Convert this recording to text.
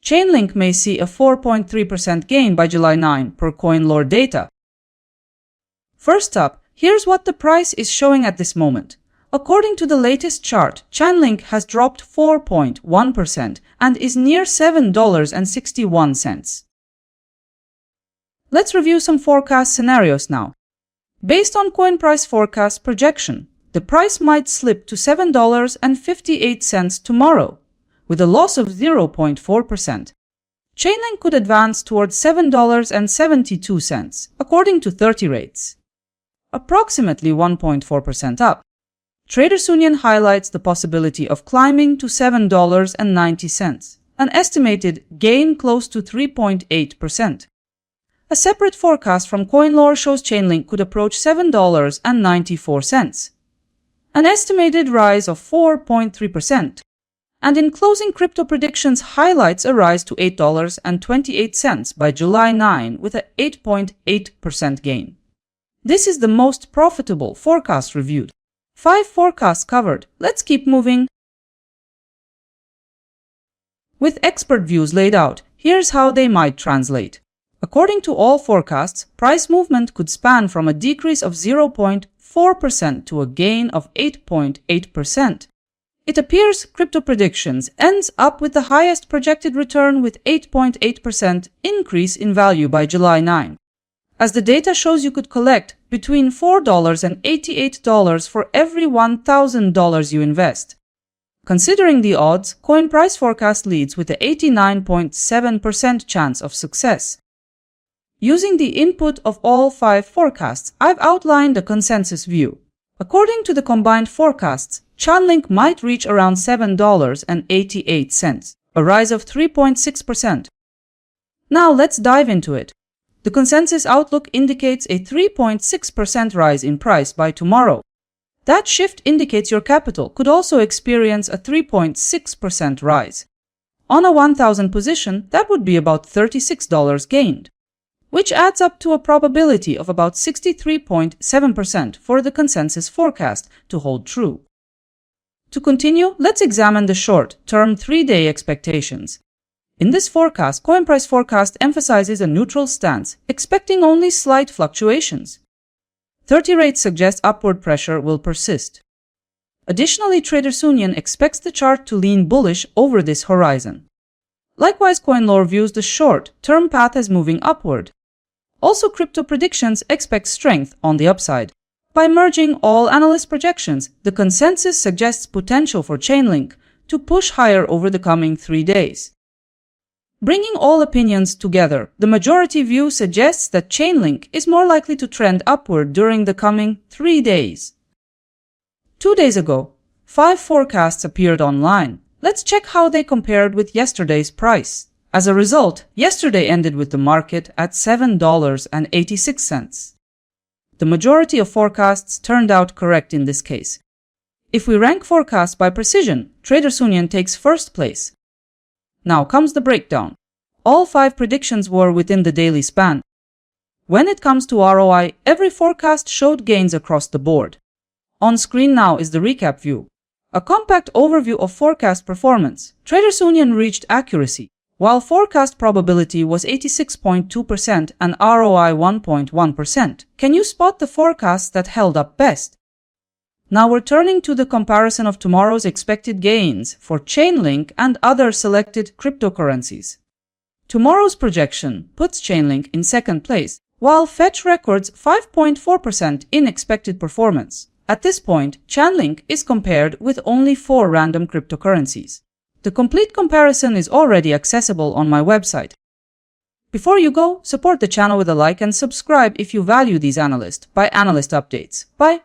Chainlink may see a 4.3% gain by July 9 per CoinLore data. First up, here's what the price is showing at this moment. According to the latest chart, Chainlink has dropped 4.1% and is near $7.61. Let's review some forecast scenarios now. Based on coin price forecast projection, the price might slip to $7.58 tomorrow, with a loss of 0.4%. Chainlink could advance towards $7.72, according to 30 rates, approximately 1.4% up. Traders Union highlights the possibility of climbing to $7.90, an estimated gain close to 3.8%. A separate forecast from CoinLore shows Chainlink could approach $7.94, an estimated rise of 4.3%. And in closing, Crypto Predictions highlights a rise to $8.28 by July 9 with an 8.8% gain. This is the most profitable forecast reviewed. 5 forecasts covered. Let's keep moving. With expert views laid out, here's how they might translate. According to all forecasts, price movement could span from a decrease of 0.4% to a gain of 8.8%. It appears Crypto Predictions ends up with the highest projected return with 8.8% increase in value by July 9. As the data shows, you could collect between $4 and $88 for every $1,000 you invest. Considering the odds, coin price forecast leads with an 89.7% chance of success. Using the input of all 5 forecasts, I've outlined a consensus view. According to the combined forecasts, Chainlink might reach around $7.88, a rise of 3.6%. Now let's dive into it. The consensus outlook indicates a 3.6% rise in price by tomorrow. That shift indicates your capital could also experience a 3.6% rise. On a 1,000 position, that would be about $36 gained, which adds up to a probability of about 63.7% for the consensus forecast to hold true. To continue, let's examine the short-term 3-day expectations. In this forecast, coin price forecast emphasizes a neutral stance, expecting only slight fluctuations. 30 rates suggest upward pressure will persist. Additionally, Traders Union expects the chart to lean bullish over this horizon. Likewise, CoinLore views the short-term path as moving upward. Also, Crypto Predictions expect strength on the upside. By merging all analyst projections, the consensus suggests potential for Chainlink to push higher over the coming 3 days. Bringing all opinions together, the majority view suggests that Chainlink is more likely to trend upward during the coming 3 days. 2 days ago, 5 forecasts appeared online. Let's check how they compared with yesterday's price. As a result, yesterday ended with the market at $7.86. The majority of forecasts turned out correct in this case. If we rank forecasts by precision, Traders Union takes first place. Now comes the breakdown. All 5 predictions were within the daily span. When it comes to ROI, every forecast showed gains across the board. On screen now is the recap view. A compact overview of forecast performance. Traders Union reached accuracy, while forecast probability was 86.2% and ROI 1.1%. Can you spot the forecasts that held up best? Now we're turning to the comparison of tomorrow's expected gains for Chainlink and other selected cryptocurrencies. Tomorrow's projection puts Chainlink in second place, while Fetch records 5.4% in expected performance. At this point, Chainlink is compared with only 4 random cryptocurrencies. The complete comparison is already accessible on my website. Before you go, support the channel with a like and subscribe if you value these analyst by analyst updates. Bye.